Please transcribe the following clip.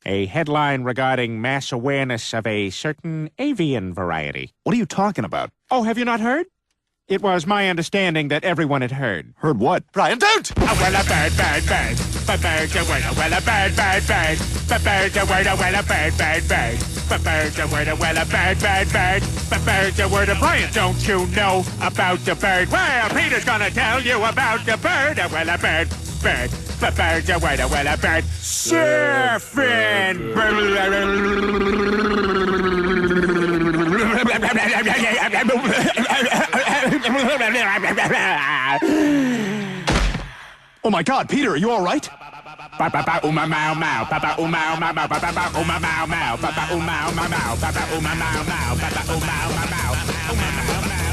A headline regarding mass awareness of a certain avian variety. What are you talking about? Oh, have you not heard? It was my understanding that everyone had heard. Heard what? Brian, don't! Oh, well, a bird, bird, bird. But bird's a word, well, a bird, bird, bird. But bird's a word, well, a bird, bird, bird. But bird's a word, well, a bird, bird, bird. But bird's a word, Brian, don't you know about the bird? Well, Peter's gonna tell you about the bird. Well, a bird, bird. But bird's a word, well, a bird. Surfing. Oh my God, Peter, are you all right? Papa uma mau mau, papa uma mau mau, papa uma mau mau, papa uma mau mau, papa uma mau mau, papa uma mau mau.